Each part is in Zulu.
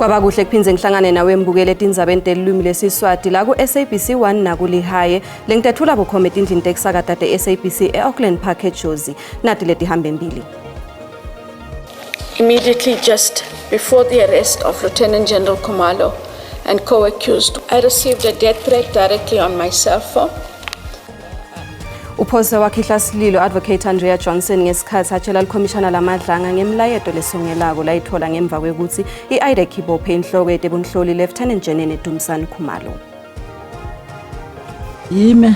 Kwabakuhle kuphinze ngihlangane nawe mbukele etindzaba entelulwimi lesiswati la ku SABC 1 na kulihaye lengitethula bukhoma etindlini tekusakata te SABC eAuckland Park eJozi nati letihambe mbili. Immediately just before the arrest of Lieutenant General Khumalo and co-accused, I received a death threat directly on my cell phone. Uphose wakhihla sililo Advocate Andrea Johnson ngesikhathi atshela likhomishana lamadlanga ngemlayeto lesongelako layithola ngemva kwekuthi iIDEC ibophe inhloko yetebunhloli Lieutenant General Dumisani Khumalo. Yime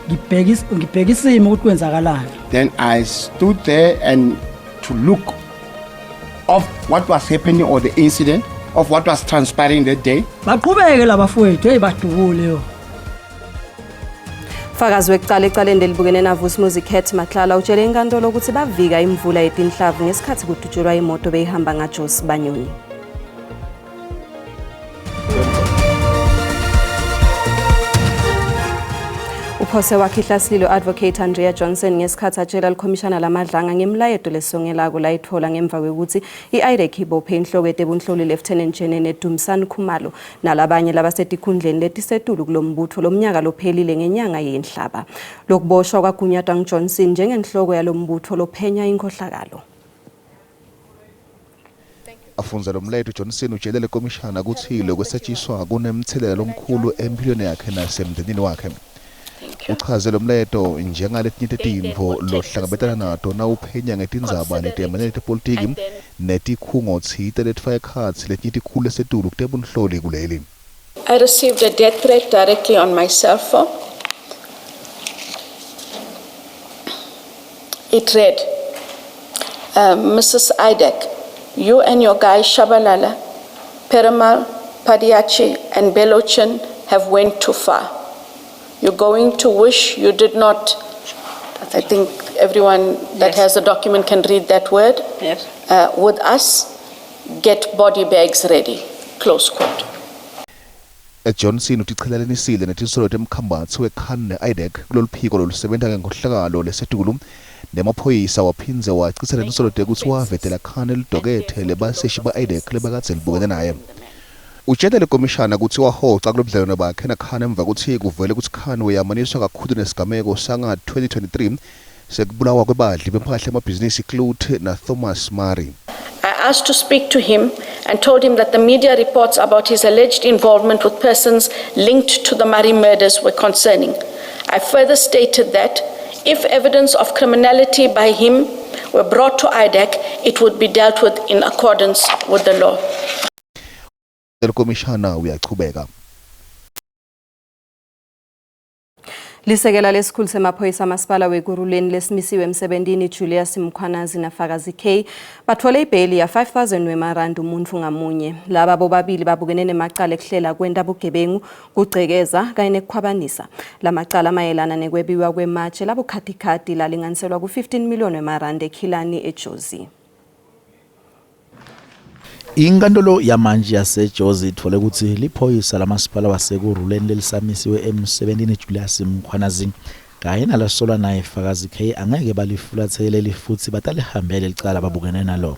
ngibhekisime ukuthi kwenzakalani. Then I stood there and to look of what was happening or the incident of what was transpiring that day. Baqhubeke labafowethu eyibadukule yo. Fakazi wekuqala ecaleni delibukene naVusi Musicat Matlala utshele inkantolo ukuthi bavika imvula yetinhlavu ngesikhathi kudutshulwa imoto beyihamba ngaJosi Banyoni. Uphose wakhihla sililo Advocate Andrea Johnson ngesikhathi atshela likhomishana lamadlanga ngemlayeto lesongelako layithola ngemva kwekuthi iIDEC ibophe inhloko yetebunhloli Lieutenant General Dumisani Khumalo nalabanye labasetikhundleni letisetulu kulombutho lomnyaka lophelile ngenyanga yenhlaba. Lokuboshwa kwagunyatwa nguJohnson njengenhloko yalombutho lophenya inkhohlakalo. Afunza lo mlayeto Johnson utshele lekomishana ukuthi lokwesatshishwa kunemthelela lomkhulu empilweni yakhe nasemndenini wakhe. Uchaze lo mlayeto njengaletinye tintfo lohlangabetana nato nawuphenya ngetindzaba letiyamane tepolitiki netikhungo tsite letfaka ekhatsi letinye tikhulu lesetulu kutebunhloli kuleli. I received a death threat directly on my cell phone. It read, Mrs. IDEC, you and your guy Shabalala, Perumal, Padiachi and Belochin have went too far. You're going to wish you did not. I think everyone that has a document can read that word. Yes. With us, get body bags ready. Close quote. Johnson utichelenisile netinsolo temkhambatsi wekhane iIDEC kuloluphiko lolusebenza ngenkohlakalo lesetulu nemaphoyisa waphinze wacisela insolo tekuthi wavetela khane lidokethe lebaseshi ba-iDEC lebakadze libukene naye. Utshele lekomishana ukuthi wahoxa kulobudlelwano bakhe nakhane emva kuthi kuvele ukuthi khane uyamaniswa kakhulu nesigameko sanga 2023 sekubulawa kwebadli bempahla yamabhizinisi Clut na Thomas Mari. I asked to speak to him and told him that the media reports about his alleged involvement with persons linked to the Mari murders were concerning. I further stated that if evidence of criminality by him were brought to iDEC, it would be dealt with in accordance with the law. Lekomishana uyachubeka. Lisekela lesikhulu semaphoyisa masipala weGuruleni lesimisiwe emsebentini Julius Mkhwanazi na Fakazi K bathole ibheli ya 5,000 wemarandi umuntu ngamunye. Laba bobabili babukene nemacala ekuhlela kwenta bugebengu kugcekeza kanye nekukhwabanisa. Lamacala mayelana nekwebiwa kwematshe labukhatikati lalinganiselwa ku-15 million wemarandi eKhilani eJozi. Inkantolo yamanje yaseJozi ithole ukuthi liphoyisa lamasipala waseGuruleni lelisamisiwe emsebentini Julius Mkhwanazi kanye nalasolwa naye Fakazi K angeke balifulathele futhi batalihambele licala babukene nalo.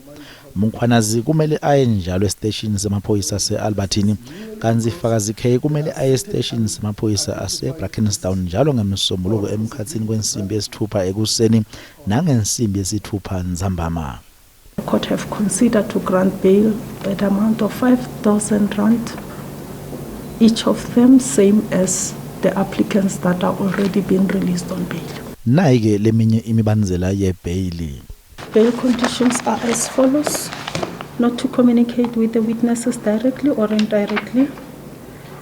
Mkhwanazi kumele aye njalo estation semaphoyisa seAlbertini kanzi Fakazi K kumele aye estation semaphoyisa aseBrackenstown njalo ngeMsombuluko emkhathini kwensimbi yesithupha ekuseni nangensimbi yesithupha nzambama. The court have considered to grant bail by the amount of 5,000 rand, each of them same as the applicants that are already been released on bail. Naike leminye imibanzela yebail. Bail conditions are as follows: not to communicate with the witnesses directly or indirectly,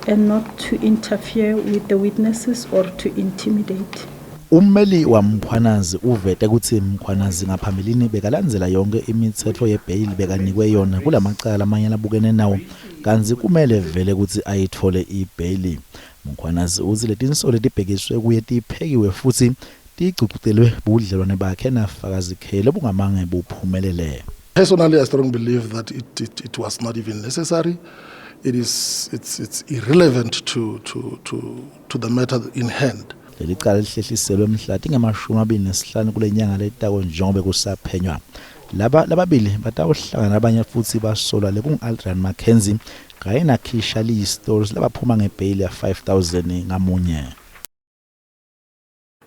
and not to interfere with the witnesses or to intimidate. Ummeli wa Mkhwanazi uvete ukuthi Mkhwanazi ngaphambilini bekalandzela yonke imithetho yebail bekanikwe yona kulamacala amanye labukene nawo kanzi kumele vele ukuthi ayithole ibail. Mkhwanazi uthi letinsolo letibhekiswe kuye tiphekiwe futhi tigcucutelwe budlelwane bakhe na Fakazi K lebungamange buphumelele. Personally, I strongly believe that it was not even necessary. It's irrelevant to the matter in hand. Lelicala lihlehliselwe emhla tingemashumi 25 kule nyanga letako njengoba kusaphenywa. lababili batawuhlangana abanye futhi basolwa lekungu-Aldrin Mackenzie kanye naKisha Lee Stories labaphuma ngebail ya 5,000 ngamunye.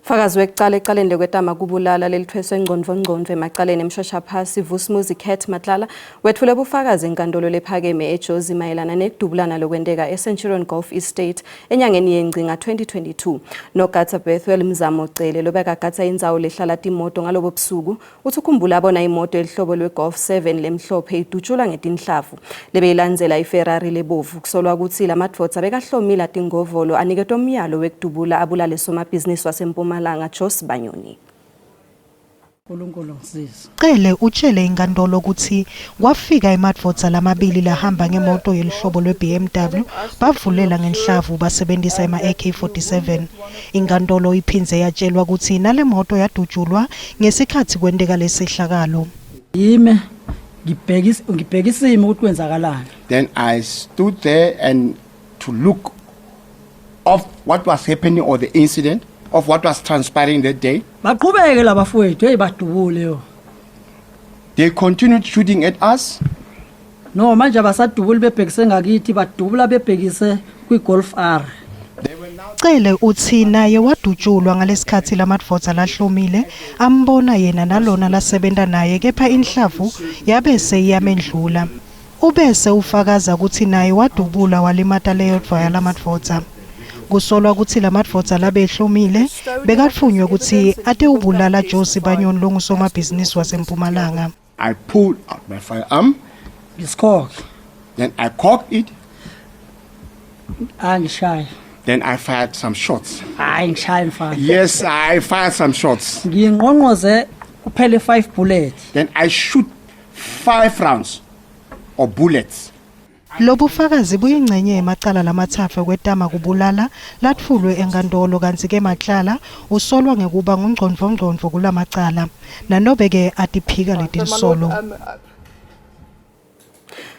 Fakazi wekucala ecaleni lekwetama kubulala lelithweswe ngcondvo emacaleni emshoshaphasi Vusumuzi Cat Matlala wethule bufakazi enkantolo lephakeme eJozi mayelana nekudubulana lokwenteka eCenturion Golf Estate enyangeni yeNgcinga 2022. Nogatsa Bethwel Mzamo Cele lobeka gatsa indzawo lehlala timoto ngalobo busuku uthi ukhumbula abona imoto elihlobo lweGolf 7 lemhlophe idutshulwa ngetinhlavu lebeyilandzela iFerrari lebovu kusolwa ukuthi lamadvodza bekahlomile atingovolo aniketwa umyalo wekudubula abulale somabhizinisi waseMpumalanga Jos Banyoni. Cele utshele inkantolo ukuthi kwafika emadvodza lamabili lahamba ngemoto yelihlobo lweBMW bavulela ngenhlavu basebenzisa ama-AK-47. Inkantolo iphindze yatshelwa ukuthi nale moto yadutshulwa ngesikhathi kwenteka lesehlakalo. Yime ngibhekisime ukuthi kwenzakalani. Then I stood there and to look of what was happening or the incident of what was transpiring that day. Baqhubeke labafowethu badubule yo. They continued shooting at us. No manje abasadubula bebhekise ngakithi badubula bebhekise kwiGolf R. Cele uthi naye wadutshulwa ngalesikhathi lamadvodza lahlomile ambona yena nalona lasebenta naye kepha inhlavu yabe seyamendlula. Ubese ufakaza ukuthi naye wadubula walimata leyodva yalamadvodza. Kusolwa ukuthi lamadvodza labehlomile bekatfunywe ukuthi ate ubulala Josi Banyoni longusomabhizinisi waseMpumalanga. I pulled out my firearm. Then I cocked it. Angishaye. Then I fired some shots. Angishaye mfana. Yes, I fired some shots. Ngingqonqoze kuphele 5 bullets. Then I shoot 5 rounds or bullets. Lobufakazi buyingcenye emacala lamathathu kwetama kubulala latfulwe enkantolo kanti ke Matlala usolwa ngekuba ngungcondvo kulamacala nanobe ke atiphika letinsolo.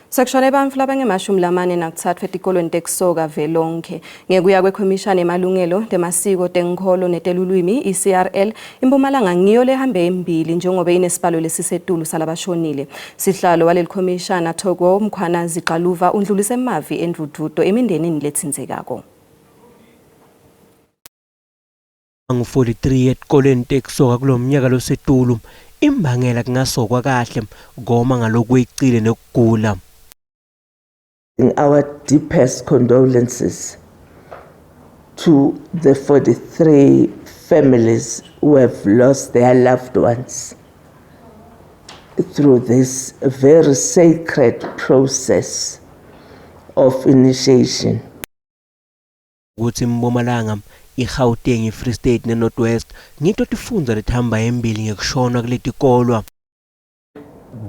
Sekushone bantfu labangemashumi lamane nakutsatfu etikolweni tekusoka velonke ngekuya kwekhomishani emalungelo temasiko tenkholo netelulwimi iCRL iMpumalanga ngiyo lehambe embili njengoba inesibalo lesisetulu salabashonile. Sihlalo waleli khomishani Thoko Mkhwanazi Xaluva undlulise emavi endvudvudo emindenini letsindzekako. Ngu-43 etikolweni tekusoka kulomnyaka losetulu imbangela kungasokwa kahle ngoma ngalokwecile nekugula. Our deepest condolences to the 43 families who have lost their loved ones through this very sacred process of initiation. Ukuthi iMpumalanga, iGauteng, iFree State neNorth West ngito tifundza lethamba embili ngekushona kuletikolwa.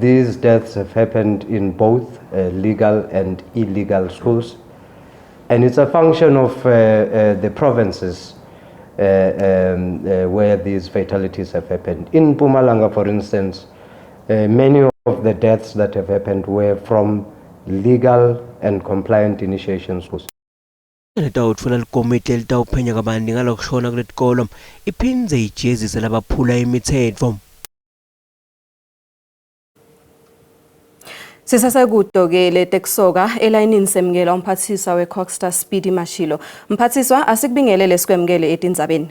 These deaths have happened in both legal and illegal schools, and it's a function of the provinces where these fatalities have happened. In Mpumalanga, for instance, many of the deaths that have happened were from legal and compliant initiation schools. Letawutfula likomiti elitawuphenya kabanti ngalokushona kuletikolwa iphindze ijezise labaphula imitsetfo. Sisasekudo-ke letekusoka elayinini semukela umphathiswa weCoxstar Speedy Mashilo. Mphathiswa asikubingelele sikwemukele etindzabeni.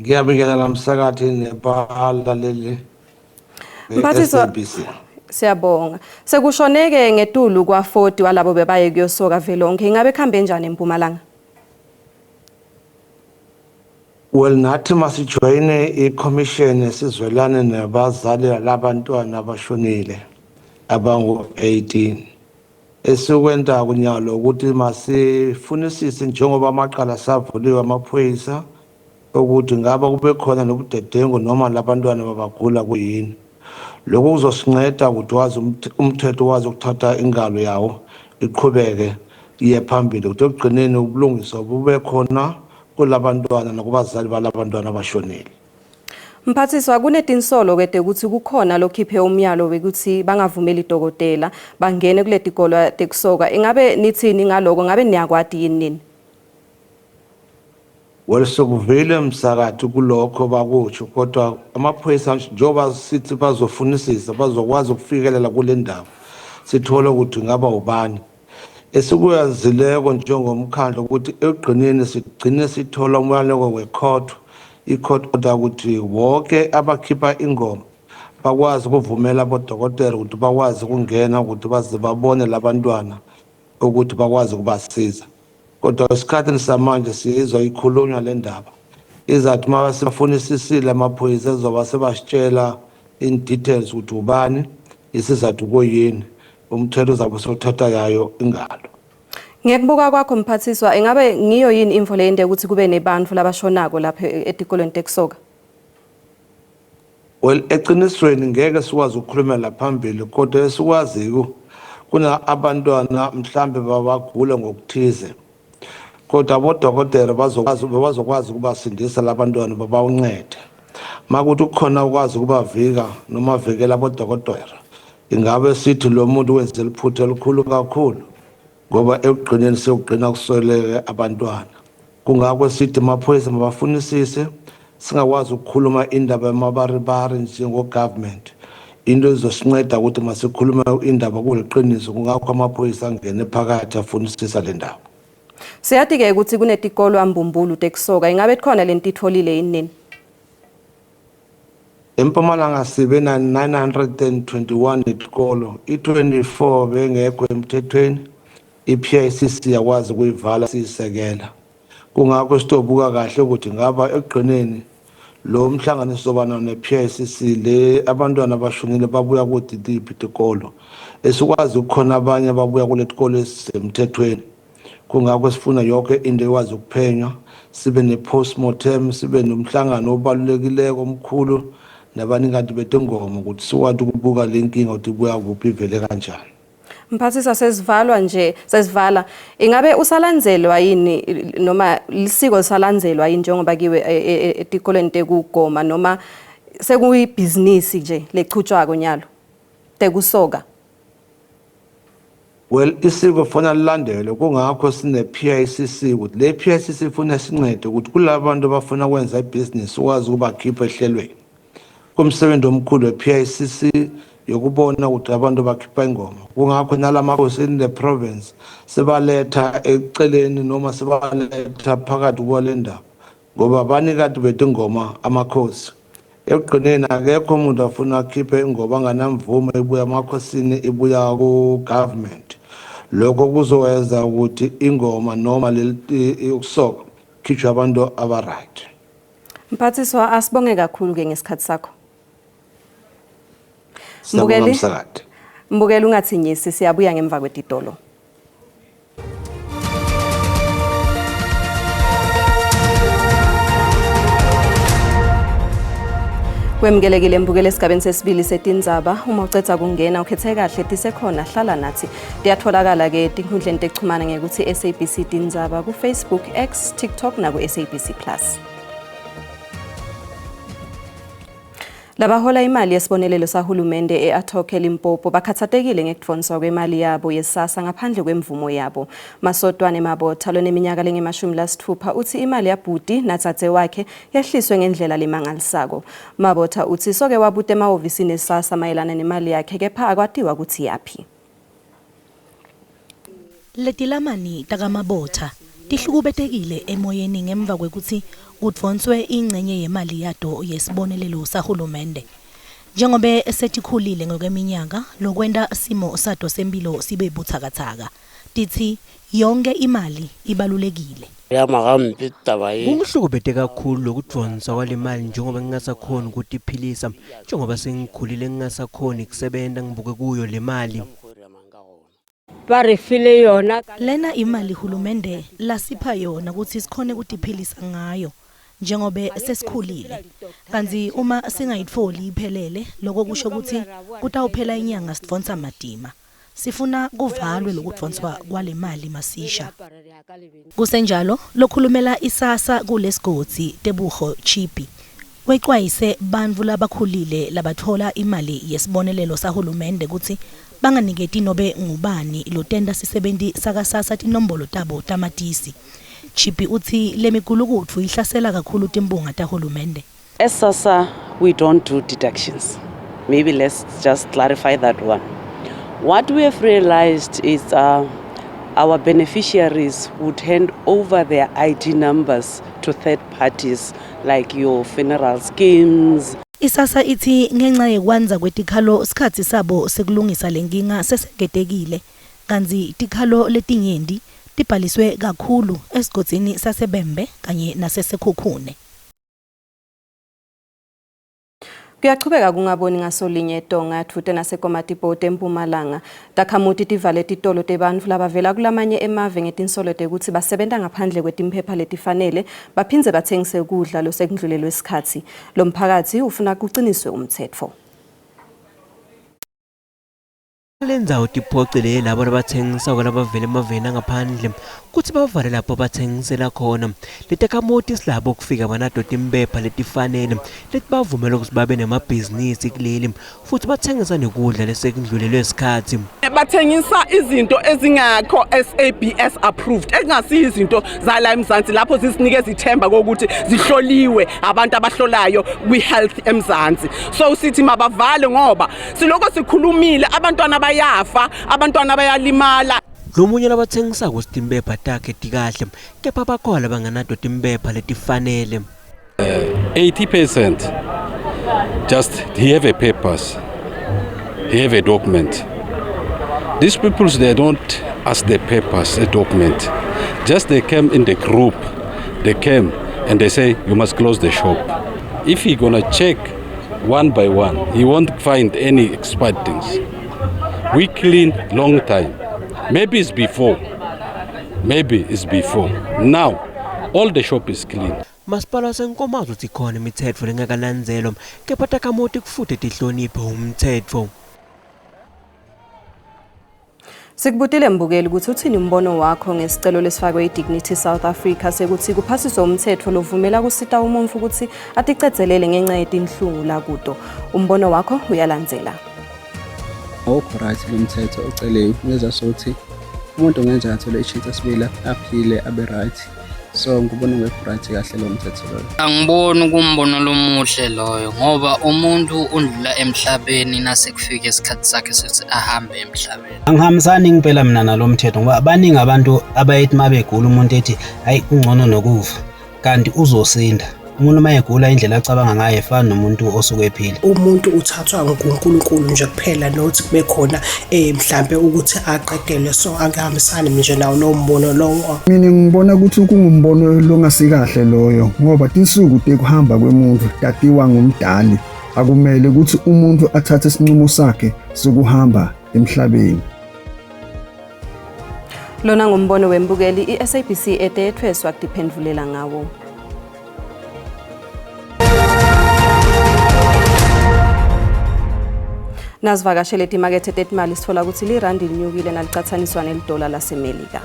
Ngiyabingelela namsakathi nebalaleli. Mphathiswa siyabonga. Sekushoneke ngetulu kwa-40 walabo bebaye kuyosoka velonke ingabe khambe njani eMpumalanga? Well, nathi masijoyine iCommission esizwelane nabazali labantwana abashonile abangu-18 esikwenta kunyalo ukuthi masifunisise njengoba amaqala savuliwe amaphoyisa ukuthi ngaba kube khona nobudedengu noma labantwana babagula kuyini. Lokho kuzosinceda ukuthi wazi umthetho wazi ukuthatha ingalo yawo iqhubeke iye phambili ukuthi ekugcineni ubulungiswa bube khona kulabantwana nakubazali balabantwana abashonile. Mphathiswa kunetinsolo kade ukuthi kukhona lokhiphe umyalo wekuthi bangavumeli idokotela bangene kuletikolwa tekusoka ingabe nithini ngaloko ngabe niyakwati yini nini? Well, sokuvile msakathi kulokho bakutsho kodwa amaphoyisa njengoba sithi bazofunisisa bazokwazi ukufikelela kule ndaba sithola ukuthi ngaba ubani esikuyazileko njengomkhandlo ukuthi egqineni sigcine sithola umyalelo wecourt icourt order ukuthi wonke abakhipha ingoma bakwazi ukuvumela abodokotela ukuthi bakwazi ukungena ukuthi baze babone labantwana ukuthi bakwazi ukubasiza kodwa isikhathini samanje siyizwa ikhulunywa le ndaba izathi uma sibafunisisile amaphoyisa ezoba sebasitshela in details ukuthi ubani isizathu kuyini umthetho uzabe sothatha yayo ingalo. Ngekubuka kwakho mphathiswa engabe ngiyo yini imvo leyende ukuthi kube nebantu labashonako lapha etikolweni teKusoka? Well, eqinisweni ngeke sikwazi ukukhuluma la phambili kodwa esikwaziyo kuna abantwana mhlambe babagula ngokuthize kodwa abodokotela bazokwazi ukubasindisa labantwana babawuncede makuthi ukhona ukwazi ukubavika noma vikela abodokotela ingabe sithi lo muntu wenze liphutha elikhulu kakhulu ngoba ekugcineni siyogcina kusoleke abantwana kungakho sithi amaphoyisa mabafunisise singakwazi ukukhuluma indaba yamabaribari njengo government into ezosinceda ukuthi masikhuluma indaba kuliqiniso kungakho amaphoyisa angene phakathi afunisisa le ndaba. Siyathi ke ukuthi kunetikolo ambumbulu teKusoka ingabe khona lento itholile yini? eMpumalanga sibe na 921 itikolo i24 bengekho emthethweni iPICC yakwazi ukuyivala sisekela kungakho sitobuka kahle ukuthi ngaba egqineni lo mhlanganiso sobana nePICC le abantwana abashonile babuya kudidiphi itikolo esikwazi ukukhona abanye ababuya kule tikolo esemthethweni kungakho sifuna yonke into ekwazi ukuphenywa sibe nepostmortem sibe nomhlangano obalulekileko omkhulu nabanikati betengoma ukuthi sikwazi ukubuka lenkinga ukuthi buya kuphi ivele kanjani. Mphathisa sesivala ingabe usalandzelwa yini noma lisiko lisalandzelwa yini njengoba kiwe etikolweni tekugoma noma sekuyibhizinisi nje lechutshwako nyalo teKusoka? Well, isiko funa lilandelwe kungakho sine PICC ukuthi le PICC ifuna sincede ukuthi kulabantu abafuna ukwenza ibusiness ukwazi ukubakhipha ehlelweni kumsebenzi omkhulu wePICC yokubona ukuthi abantu bakhipha ingoma kungakho nalamakhosi in the province sebaletha eceleni noma sebaletha phakathi kwale ndaba ngoba abanikati betingoma amakhosi ekugcineni akekho umuntu afuna akhiphe ingoma anganamvume ibuya emakhosini ibuya ku government lokho kuzowenza ukuthi ingoma noma ukusoka khitshwe abantu abaright. Mphathiswa asibonge kakhulu ke ngesikhathi sakho. Mbukeli ungathinyisi siyabuya ngemva kwetitolo. Kwemgelekile mbukele esigabeni sesibili setindzaba uma ucetha kungena ukhethe kahle tisekhona hlala nathi tiyatholakala ke tinkundleni tekuchumana ngekuthi SABC Tindzaba ku Facebook, X, TikTok na ku SABC Plus. Labahola imali yesibonelelo sahulumende eAthoke Limpopo bakhathatekile ngekudvonswa kwemali yabo yesasa ngaphandle kwemvumo yabo. Masotwane Mabotha loneminyaka lenge-60 uthi imali yabhuti natsatse wakhe yehliswe ngendlela lemangalisako. Mabotha uthi soke wabuta emahhovisini esasa mayelana nemali yakhe kepha akwatiwa ukuthi yaphi. Letilamani takamabotha tihlukubetekile emoyeni ngemva kwekuthi kudvonswe ingcenye yemali yato yesibonelelo sahulumende. Njengobe setikhulile ngokweminyaka lokwenda simo sato sempilo sibe buthakathaka. Tithi yonke imali ibalulekile. Kungihlukubete kakhulu lokudvonsa kwale mali njengoba ngingasakhona ukuthi iphilisa njengoba sengikhulile ngingasakhona ukusebenza ngibuke kuyo le mali. Barifile yona lena imali hulumende lasipha yona ukuthi sikhone ukudiphilisa ngayo njengobe sesikhulile kanti uma singayitfoli iphelele lokho kusho ukuthi kutawuphela inyanga sidvonsa madima sifuna kuvalwe lokudvonswa kwale mali masisha kusenjalo lokhulumela isasa kulesigodzi Tebugo Chipi wexwayise bantfu labakhulile labathola imali yesibonelelo sahulumende ukuthi banganiketi nobe ngubani lotenda sisebenzi sakasasa tinombolo tabo tamatisi Chipi uthi lemigulukuthu ihlasela kakhulu timbunga tahulumende. As SASSA, we don't do deductions. Maybe let's just clarify that one. What we have realized is our beneficiaries would hand over their ID numbers to third parties like your funeral schemes. ISASSA ithi ngenxa yekwanza kwetikhalo sikhatsi sabo sekulungisa lenkinga sesengetekile. Kanzi tikhalo letinyenti tibhaliswe kakhulu esigodzini saseBembe kanye naseSekhukhune. Kuyachubeka kungaboni ngasolinye eTonga thute naseKomatipoti eMpumalanga. Takhamuti tivale titolo tebantfu labavela kulamanye emave ngetinsolo tekuthi basebenta ngaphandle kwetimpepha letifanele baphindze bathengise ukudla losekudlulelwe isikhathi. Lo mphakathi ufuna kuqiniswe umthetho. Lendzawo tiphocelele labo labathengisa kwalabavela emaveni angaphandle kuthi bavale lapho bathengisela khona. Letakhamuti silabo kufika banato timpepha letifanele letibavumela ukuthi babe nemabhizinisi kuleli futhi bathengisa nekudla lesekudlulelwe isikhathi. Bathengisa izinto ezingakho SABS approved ekungasi izinto zala eMzansi lapho zisinikeza ithemba kokuthi zihloliwe abantu abahlolayo kwi-health eMzansi. So sithi mabavale ngoba siloko sikhulumile abantwana bayafa abantwana bayalimala. Lomunye labathengisa kwestimpepha takhe tikahle kepha bakhola banganato timpepha letifanele. 80% just he have a papers, he have a document. These people, they don't ask the papers, a document. Just they came in the group, they came and they say, you must close the shop. If he gonna check one by one, he won't find any expired things. We clean long time. Maybe it's before. Now, all the shop is clean. Masipala senkomazo tikhona imithetho lengakalandzelwa kepha takhamuti kufuthi tihloniphe umthetho. Sikubutile mbukeli ukuthi uthini umbono wakho ngesicelo lesifakwe iDignity South Africa sekuthi kuphasiswa umthetho lovumela kusita umuntu ukuthi aticethelele ngenxa yetinhlungu lakuto. Umbono wakho uyalandzela. Awukho right lomthetho oceleyo uyenza sokuthi umuntu ungenza athole ichance sibila aphile abe right. So ngibona ngekho right kahle lo mthetho loyo. Angiboni kumbono lomuhle loyo ngoba umuntu undlula emhlabeni nasekufika isikhathi sakhe sokuthi ahambe emhlabeni. Angihambisani ngempela mina nalomthetho ngoba abaningi abantu abayethi mabegula umuntu ethi hayi ungcono nokufa kanti uzosinda. Umuntu mayegula indlela acabanga ngayo efana nomuntu osuke ephila. Umuntu uthathwa nguNkulunkulu nje kuphela nothi kube khona mhlambe ukuthi aqedelwe so angihambisani nje nawo lo mbono lowo. Mina ngibona ukuthi kungumbono longasikahle loyo ngoba tinsuku tekuhamba kwemuntu tatiwa ngumdali. Akumele ukuthi umuntu athathe isinqumo sakhe sokuhamba emhlabeni. Lona ngumbono wembukeli iSABC etethweswa kudiphendvulela ngawo. Nazivakashele timakethe tetimali sithola ukuthi lirandi linyukile nalicathaniswa nelidola laseMelika.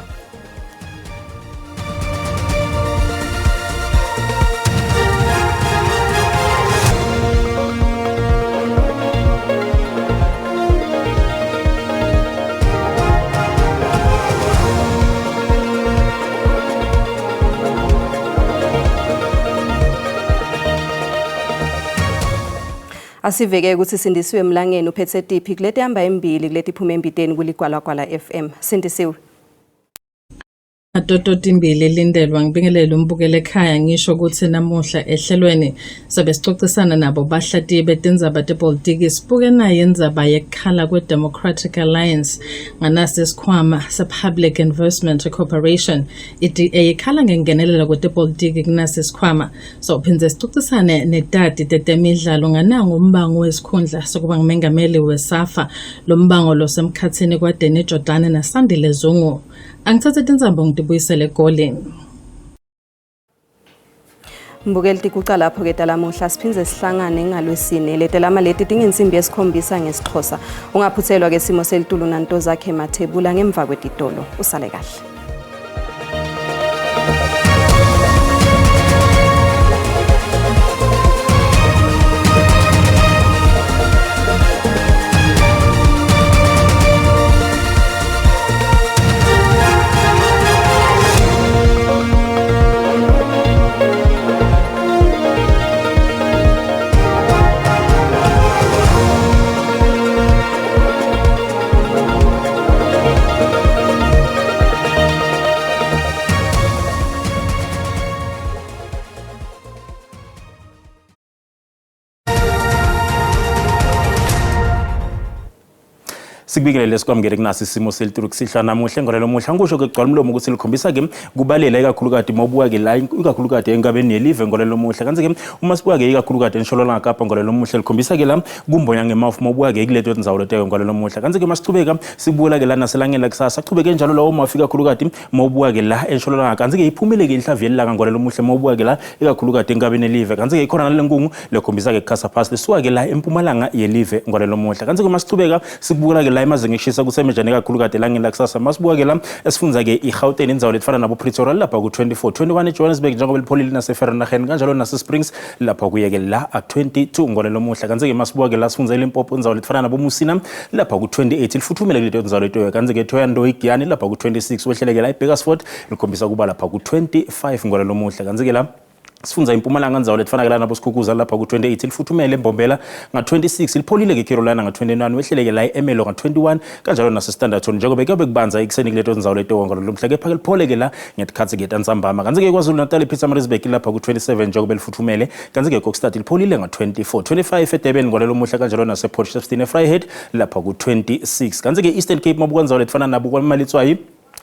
Asiveke ukuthi sindisiwe emlangeni uphethe tiphi kuleti hamba embili kuleti phuma embiteni kuligwalagwala FM. Sindisiwe. Toto timbili lindelwa ngibingelele umbukele ekhaya ngisho ukuthi namuhla ehlelweni sobe sicocisana nabo bahlati betindzaba tepolitiki sibuke naye indzaba yekhala kweDemocratic Alliance nganasi isikhwama sePublic Investment Corporation iDA ikhala ngengenelela kwetepolitiki kunasi isikhwama so phindze sicocisane netati tetemidlalo ngananga umbango wesikhundla sokuba ngumengameli weSAFA lo mbango losemkhathini kwaDeni Jordaan naSandile Zungu. Angithathe tindzaba ngitibuyisele egoleni. Mbukeli tikuca lapho ke talamuhla siphindze sihlangane ngalwesine letelama leti tingensimbi yesikhombisa ngesixhosa. Ungaphuthelwa ke simo selitulu nanto zakhe mathebula ngemva kwetitolo. Usale kahle. Sikubikele lesikwamukele kunasi isimo selituru kusihla namuhle ngolelo muhle ngisho ke gcwala umlomo ukuthi likhombisa ke kubalela ikakhulukade mabuka ke la ikakhulukade engabeni yelive ngolelo muhle kanti ke uma sibuka ke ikakhulukade enShololanga Kapa ngolelo muhle likhombisa ke la kumbonya ngemouth mabuka ke kuleto ndzawo leteke ngolelo muhle kanti ke masichubeka sibuka ke la naselangeni la kusasa chubeke njalo lawo mafika ikakhulukade mabuka ke la enShololanga kanti ke iphumile ke inhlavu yelanga ngolelo muhle mabuka ke la ikakhulukade engabeni yelive kanti ke ikhona nalenkungu lekhombisa ke khasa past lisuka ke la empumalanga yelive ngolelo muhle kanti ke masichubeka sibuka ke la imazinga ngishisa kusemejane kakhulukade langeni la kusasa masibuka ke la esifunza ke iGauteng indzawo lefana nabo Pretoria lapha ku 24 21 eJohannesburg njengoba lipholile naseVereeniging kanjalo naseSprings lapha kuye ke la 22 ngolelo muhle kanti ke masibuka ke la sifunza eLimpopo indzawo lefana nabo Musina lapha ku 28 lifuthumele kuleto indzawo leto kanti ke Thohoyandou iGiyani lapha ku 26 wehlele ke la eBakersford likhombisa kuba lapha ku 25 ngolelo muhle kanti ke la sifunza impumalanga ndzawo lefana ke la nabo Sikhukuza lapha ku 28 lifuthumele eMbombela nga 26 lipholile ke Carolina nga 29 wehlele ke la eEmelo nga 21 kanjalo nase Standerton njengoba kuyobe kubanza ikuseni kuleto ndzawo leto ngolelo muhle ke phake liphole ke la ngetikhatsi ke Ntsambama kanti ke KwaZulu Natal ePietermaritzburg lapha ku 27 njengoba lifuthumele kanti ke Kokstad lipholile nga 24 25 eDurban ngolelo muhle kanjalo nase Port Shepstone eVryhead lapha ku 26 kanti ke Eastern Cape mabuka ndzawo lefana nabo kwaMalitswayi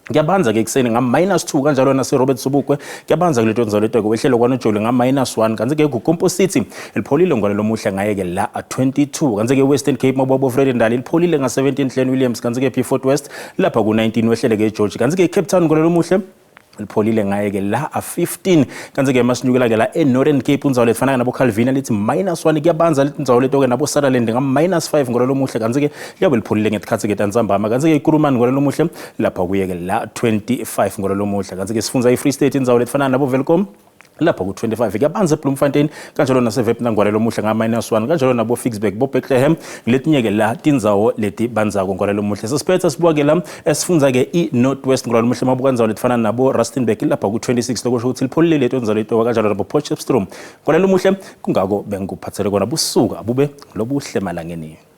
kuyabanza ke kuseni nga -2 kanjalo nase Robert Sobukwe kuyabanza kuleto ndzawo leteko wehlelo kwaNojoli nga -1 kanti ke kuComposite lipholile ngolelo muhle ngaye ke la 22 kanti ke Western Cape mababo Vredendal lipholile nga 17 Glen Williams kanti ke Beaufort West lapha ku 19 wehlele ke George kanti ke Cape Town ngolelo muhle lipholile ngaye ke la 15 kanti ke masinyukela ke la eNorthern Cape indzawo lefana nabo Calvina lithi -1 kuyabanza lithi indzawo leto ke nabo Sutherland nga -5 ngolelo muhle kanti ke yabe lipholile ngetikhatsi ke Ntsambama kanti ke iKurumani ngolelo muhle lapha kuye ke la 25 ngolelo muhle kanti ke sifunza iFree State indzawo lefana nabo Welcome lapha ku 25 kuyabanza eBloemfontein kanjalo naseVepna ngolelo muhle nga -1 kanjalo nabo Ficksburg bo Bethlehem letinye ke la tindzawo leti bandzako ngolelo muhle sesiphetha sibuka ke la esifunza ke iNorthwest ngolelo muhle mabuka ndzawo letifana nabo Rustenburg lapha ku 26 lokusho ukuthi lipholile leto ndzawo leto kanjalo nabo Potchefstroom ngolelo muhle kungako bengikuphathele kona busuku abube lobuhle malangeni.